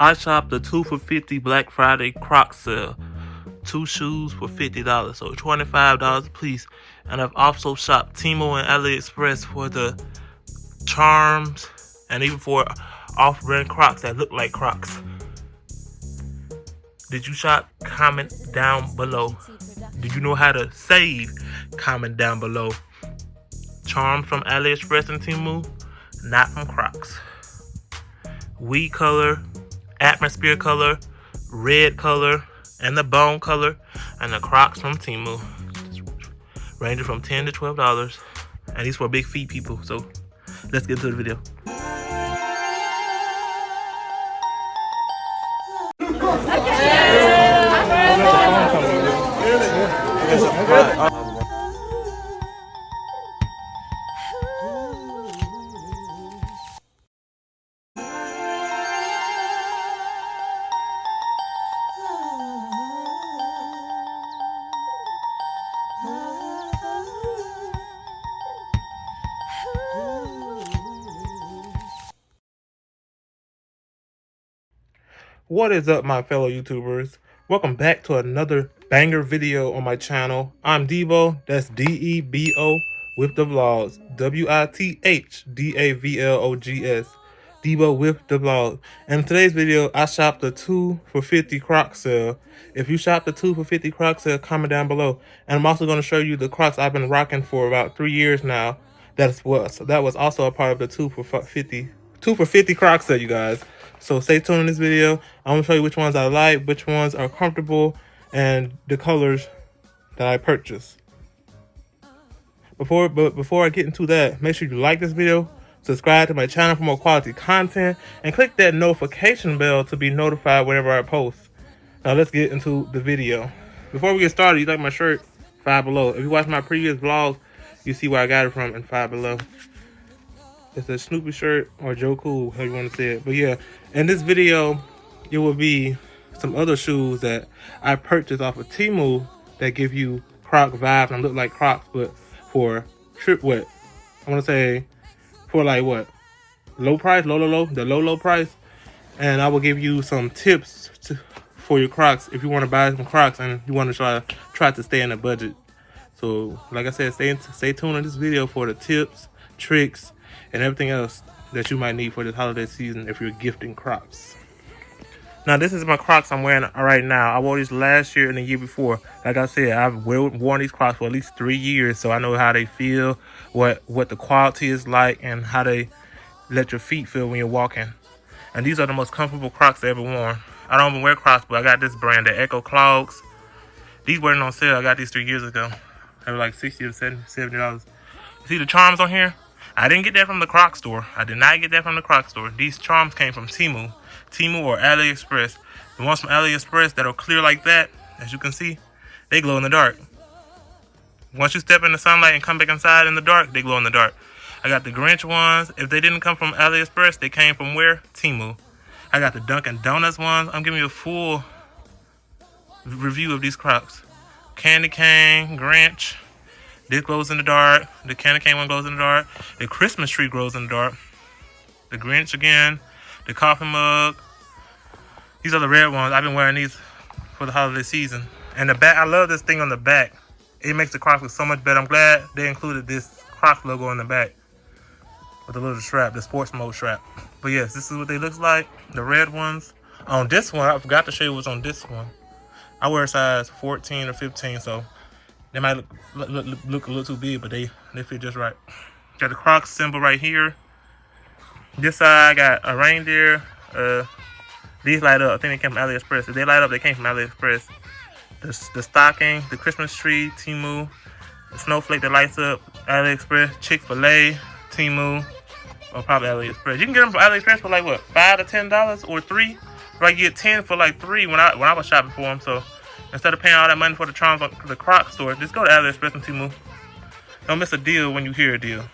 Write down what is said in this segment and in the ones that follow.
I shopped the 2 for $50 Black Friday Crocs sale. 2 shoes for $50, so $25 a piece. And I've also shopped Temu and AliExpress for the charms and even for off-brand Crocs that look like Crocs. Did you shop? Comment down below. Did you know how to save? Comment down below. Charms from AliExpress and Temu, not from Crocs. Weed color, atmosphere color, red color, and the bone color, and the Crocs from Temu. Ranging from $10 to $12. And these for big feet people. So let's get into the video. What is up, my fellow YouTubers? Welcome back to another banger video on my channel. I'm Debo, that's D-E-B-O with the vlogs. W-I-T-H-D-A-V-L-O-G-S. Debo with the vlog. And in today's video, I shopped the 2 for $50 Crocs sale. If you shopped the 2 for $50 Crocs sale, comment down below. And I'm also going to show you the Crocs I've been rocking for about 3 years now. That was also a part of the 2 for $50 Crocs sale, you guys. So stay tuned in this video. I'm going to show you which ones I like, which ones are comfortable, and the colors that I purchased. Before I get into that, make sure you like this video, subscribe to my channel for more quality content, and click that notification bell to be notified whenever I post. Now let's get into the video. Before we get started, you like my shirt? Five Below. If you watch my previous vlogs, you see where I got it from in Five Below. It's a Snoopy shirt, or Joe Cool, how you want to say it. But yeah, in this video, it will be some other shoes that I purchased off of Temu that give you Croc vibes and look like Crocs, but for I want to say for like what? Low price, low price. And I will give you some tips for your Crocs if you want to buy some Crocs and you want to try to stay in a budget. So like I said, stay tuned in this video for the tips, tricks, and everything else that you might need for this holiday season if you're gifting Crocs. Now, this is my Crocs I'm wearing right now. I wore these last year and the year before. Like I said, I've worn these Crocs for at least 3 years, so I know how they feel, what the quality is like, and how they let your feet feel when you're walking. And these are the most comfortable Crocs I ever worn. I don't even wear Crocs, but I got this brand, the Echo Clogs. These weren't on sale. I got these 3 years ago. They were like $60 to $70. You see the charms on here? I didn't get that from the Crocs store. I did not get that from the Crocs store. These charms came from Temu or AliExpress. The ones from AliExpress that are clear like that, as you can see, they glow in the dark. Once you step in the sunlight and come back inside in the dark, they glow in the dark. I got the Grinch ones. If they didn't come from AliExpress, they came from where? Temu. I got the Dunkin' Donuts ones. I'm giving you a full review of these Crocs. Candy cane, Grinch. This glows in the dark. The candy cane one glows in the dark. The Christmas tree glows in the dark. The Grinch again. The coffee mug. These are the red ones. I've been wearing these for the holiday season. And the back, I love this thing on the back. It makes the Crocs look so much better. I'm glad they included this Crocs logo on the back with the little strap, the sports mode strap. But yes, this is what they look like. The red ones. On this one, I forgot to show you what's on this one. I wear a size 14 or 15, so they might look a little too big, but they fit just right. Got the Crocs symbol right here. This side I got a reindeer. These light up. I think they came from AliExpress. If they light up, they came from AliExpress. The stocking, the Christmas tree, Temu. The snowflake that lights up, AliExpress. Chick-fil-A, Temu, or probably AliExpress. You can get them from AliExpress for like what, $5 to $10 or $3. Like you get 10 for like 3 when I was shopping for them. So instead of paying all that money for the charms on the Crocs store, just go to AliExpress and Temu. Don't miss a deal when you hear a deal.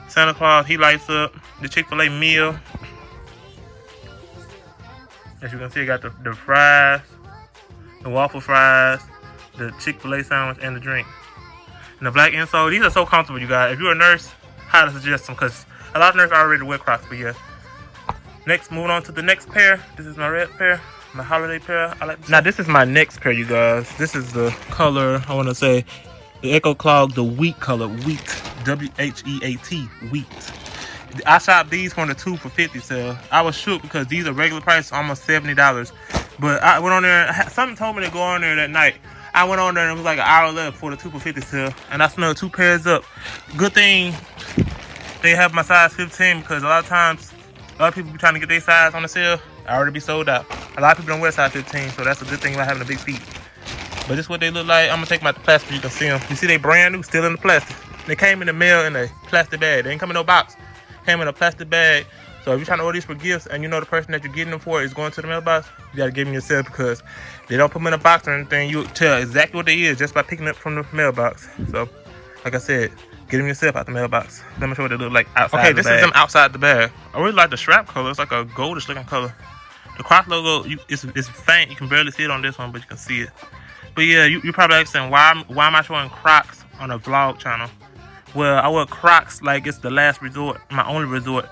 Santa Claus, he lights up. The Chick-fil-A meal. As you can see, I got the fries, the waffle fries, the Chick-fil-A sandwich, and the drink. And the black insole. These are so comfortable, you guys. If you're a nurse, highly suggest them, because a lot of nurses already wear Crocs, but yeah. Next, moving on to the next pair. This is my red pair, my holiday pair. I like this. Now this is my next pair, you guys. This is the color, I want to say, the Echo Clog, the wheat color, wheat, W-H-E-A-T, wheat. I shopped these from the 2 for $50 sale. I was shook because these are regular price, almost $70. But I went on there, something told me to go on there that night. I went on there and it was like an hour left for the 2 for $50 sale. And I smelled 2 pairs up. Good thing they have my size 15 because a lot of times, a lot of people be trying to get their size on the sale. I already be sold out. A lot of people don't wear size 15, so that's a good thing about having a big feet. But this is what they look like. I'm gonna take them out the plastic so you can see them. You see they brand new, still in the plastic. They came in the mail in a plastic bag. They didn't come in no box. Came in a plastic bag. So if you're trying to order these for gifts and you know the person that you're getting them for is going to the mailbox, you gotta give them yourself because they don't put them in a box or anything. You tell exactly what they is just by picking up from the mailbox. So, like I said, get them yourself out the mailbox. Let me show what they look like outside the bag. Okay, this is them outside the bag. I really like the strap color. It's like a goldish looking color. The Crocs logo, it's faint. You can barely see it on this one, but you can see it. But yeah, you're probably asking, why am I showing Crocs on a vlog channel? Well, I wear Crocs like it's the last resort, my only resort,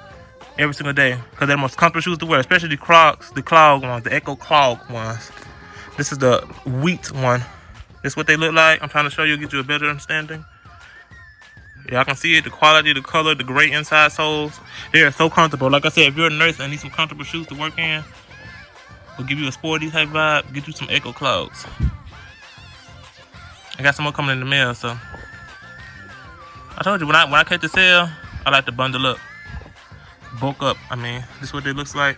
every single day. Because they're the most comfortable shoes to wear, especially the Crocs, the Clog ones, the Echo Clog ones. This is the wheat one. This is what they look like. I'm trying to show you, get you a better understanding. Yeah, I can see it, the quality, the color, the great inside soles. They are so comfortable. Like I said, if you're a nurse and need some comfortable shoes to work in, will give you a sporty type vibe, get you some Echo Clogs. I got some more coming in the mail, so. I told you, when I catch the sale, I like to bundle up. Bulk up, I mean, this is what it looks like.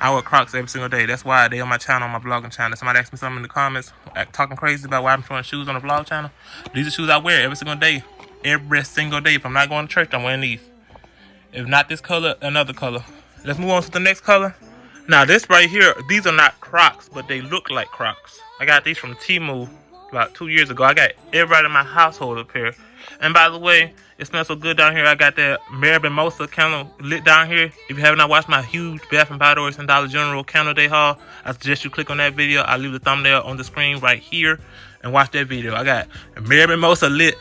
I wear Crocs every single day. That's why they on my channel, on my vlogging channel. Somebody asked me something in the comments, talking crazy about why I'm showing shoes on the vlog channel. These are shoes I wear every single day. Every single day. If I'm not going to church, I'm wearing these. If not this color, another color. Let's move on to the next color. Now this right here, these are not Crocs, but they look like Crocs. I got these from Temu about 2 years ago. I got everybody in my household up here. And by the way, it smells so good down here. I got that Mary Mimosa candle lit down here. If you have not watched my huge Bath & Body Works and Dollar General candle day haul, I suggest you click on that video. I'll leave the thumbnail on the screen right here and watch that video. I got Mary Mimosa lit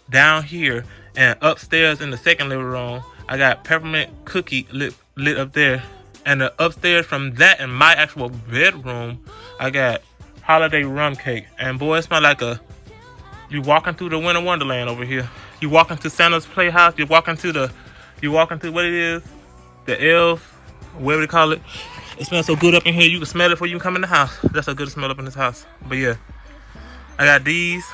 down here, and upstairs in the second living room, I got peppermint cookie lit up there. And upstairs from that in my actual bedroom, I got holiday rum cake. And boy, it smells like you walking through the winter wonderland over here. You walking to Santa's playhouse. You walking through what it is, the elves, whatever they call it. It smells so good up in here. You can smell it before you come in the house. That's how good it smells up in this house. But yeah, I got these.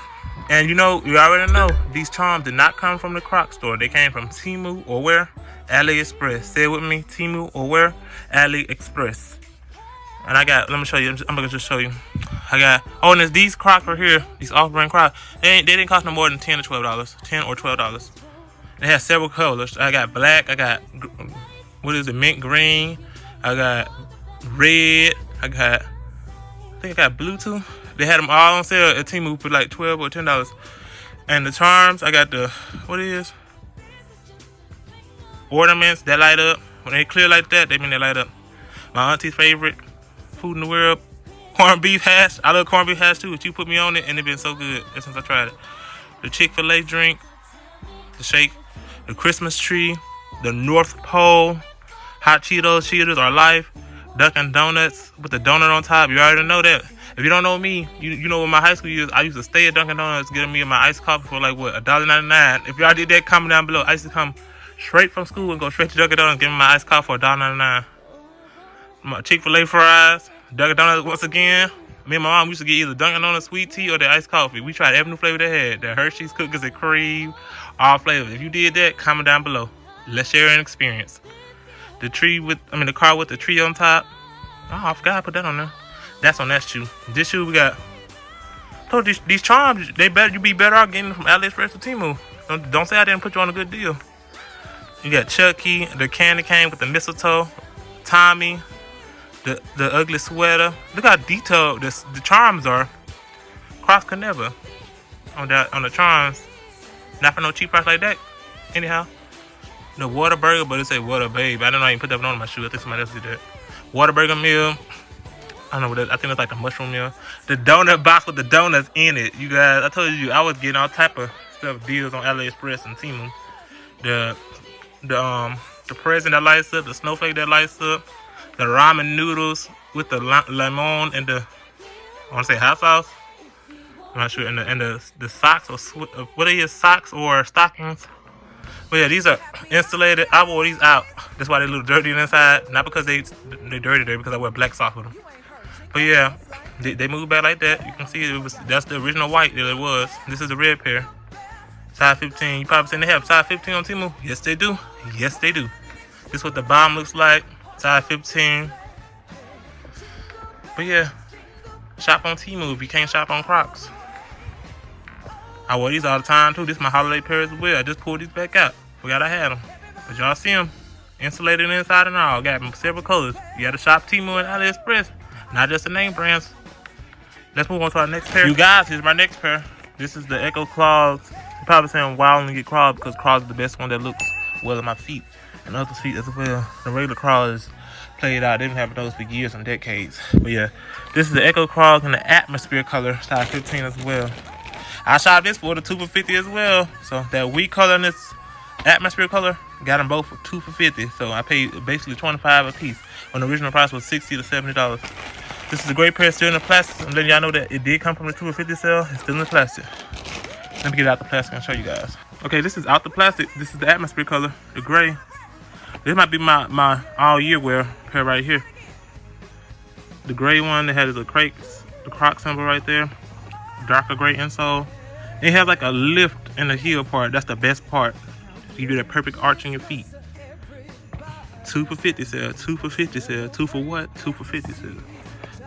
And you already know, these charms did not come from the Crocs store. They came from Temu or where? AliExpress. Say it with me, Temu or where? AliExpress. And I got, let me show you. I'm gonna just show you. I got, and there's these Crocs right here, these off-brand Crocs. They didn't cost no more than $10 or $12. $10 or $12. They have several colors. I got black. I got, what is it? Mint green. I got red. I think I got blue too. They had them all on sale at Temu for like $12 or $10. And the charms, I got the, what it is? Ornaments that light up. When they clear like that, they mean they light up. My auntie's favorite food in the world, corned beef hash. I love corned beef hash too. But you put me on it and it's been so good ever since I tried it. The Chick-fil-A drink, the shake, the Christmas tree, the North Pole, hot Cheetos are life, Dunkin' Donuts with the donut on top. You already know that. If you don't know me, you know what my high school years, I used to stay at Dunkin' Donuts getting me my iced coffee for like what, $1.99. If y'all did that, comment down below. I used to come straight from school and go straight to Dunkin' Donuts, give me my iced coffee for $1.99. My Chick-fil-A fries, Dunkin' Donuts once again. Me and my mom used to get either Dunkin' Donuts sweet tea or the iced coffee. We tried every new flavor they had. The Hershey's cookies and cream, all flavors. If you did that, comment down below. Let's share an experience. The car with the tree on top. Oh, I forgot I put that on there. That's on that shoe. This shoe we got. I told you these charms, you be better off getting them from AliExpress or Temu. Don't say I didn't put you on a good deal. You got Chucky, the candy cane with the mistletoe, Tommy, the ugly sweater. Look how detailed the charms are. Crocs could never on the charms. Not for no cheap price like that. Anyhow, the Whataburger, but it say Water Babe. I don't know. I even put that on my shoe. I think somebody else did that. Whataburger meal. I don't know what that. I think it's like the mushroom meal. The donut box with the donuts in it. You guys, I told you I was getting all type of stuff deals on AliExpress and Temu. The present that lights up, the snowflake that lights up, The ramen noodles with the lemon and the, I want to say hot sauce. I'm not sure. And the socks or what are your socks or stockings? But yeah, these are insulated. I wore these out. That's why they look dirty inside. Not because they dirty, because I wear black socks with them. But yeah, they move back like that. You can see that's the original white that it was. This is the red pair. Size 15. You probably seen they have size 15 on Temu. Yes, they do. Yes, they do. This is what the bottom looks like. Size 15. But yeah, shop on Temu if you can't shop on Crocs. I wear these all the time too. This is my holiday pair as well. I just pulled these back out. Forgot I had them. But y'all see them. Insulated inside and all. Got them several colors. You gotta shop Temu and AliExpress. Not just the name brands. Let's move on to our next pair. You guys, here's my next pair. This is the Echo Clogs. You're probably saying why only get Crocs, because Crocs is the best one that looks well on my feet. And other feet as well. The regular Crocs played out. They didn't have those for years and decades. But yeah, this is the Echo Clogs in the atmosphere color, size 15 as well. I shot this for the 2 for 50 as well. So that wheat color and this atmosphere color, got them both for 2 for 50. So I paid basically $25 a piece when the original price was $60 to $70. This is a great pair, still in the plastic. I'm letting y'all know that it did come from the 2 for 50 sale. It's still in the plastic. Let me get it out the plastic and show you guys. Okay, this is out the plastic. This is the atmosphere color, the gray. This might be my all year wear pair right here. The gray one that has the Crocs symbol right there. Darker gray insole. It has like a lift in the heel part. That's the best part. You do that perfect arch in your feet. 2 for 50 sale. 2 for 50 sale. 2 for what? 2 for 50 sale.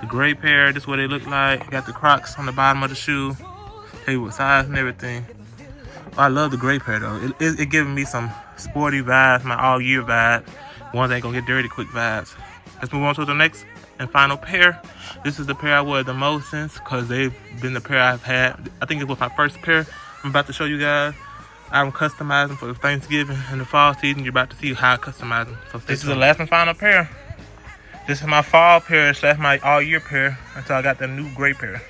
The gray pair. This is what they look like. Got the Crocs on the bottom of the shoe. Tell you what size and everything. Oh, I love the gray pair though. It giving me some sporty vibes, my all year vibe. Ones ain't gonna get dirty quick vibes. Let's move on to the next and final pair. This is the pair I wear the most since, because they've been the pair I've had. I think it was my first pair I'm about to show you guys. I'm customizing for Thanksgiving and the fall season. You're about to see how I customize them. So this is the last and final pair. This is my fall pair / my all year pair until I got the new gray pair.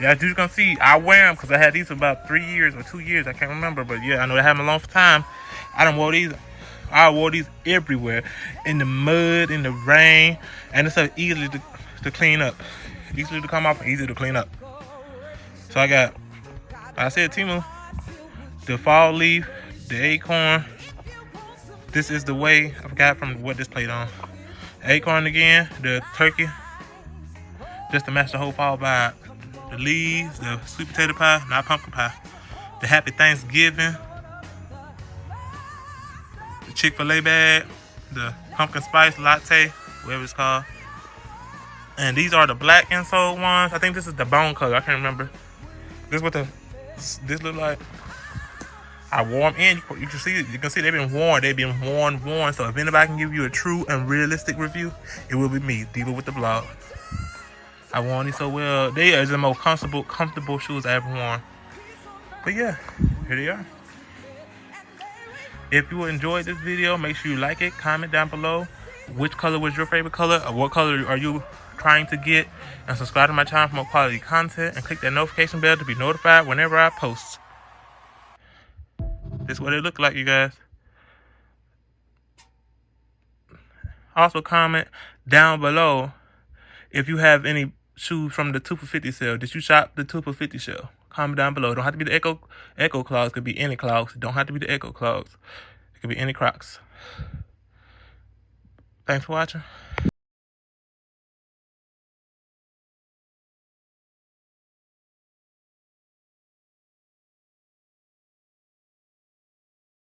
Yeah, as you're gonna see, I wear them because I had these for about 3 years or 2 years. I can't remember, but yeah, I know I had them a long time. I wore these everywhere, in the mud, in the rain, and it's so easy to clean up, easy to come off, and easy to clean up. So I got, I said Temu, the fall leaf, the acorn. This is the way I've got from what this played on. Acorn again, the turkey, just to match the whole fall vibe. The leaves, the sweet potato pie, not pumpkin pie. The happy Thanksgiving. The Chick-fil-A bag. The pumpkin spice latte, whatever it's called. And these are the black insole ones. I think this is the bone color. I can't remember. This is what this look like. I wore them in. You can see they've been worn. They've been worn. So if anybody can give you a true and realistic review, it will be me, Diva with the blog. I worn these so well. They are the most comfortable shoes I ever worn. But yeah, here they are. If you enjoyed this video, make sure you like it, comment down below which color was your favorite color, or what color are you trying to get, and subscribe to my channel for more quality content, and click that notification bell to be notified whenever I post. This is what it look like, you guys. Also comment down below if you have any shoes from the 2 for 50 sale. Did you shop the 2 for 50 sale? Comment down below. Don't have to be the Echo Clogs. Could be any Clogs. Don't have to be the Echo Clogs. It could be any Crocs. Thanks for watching.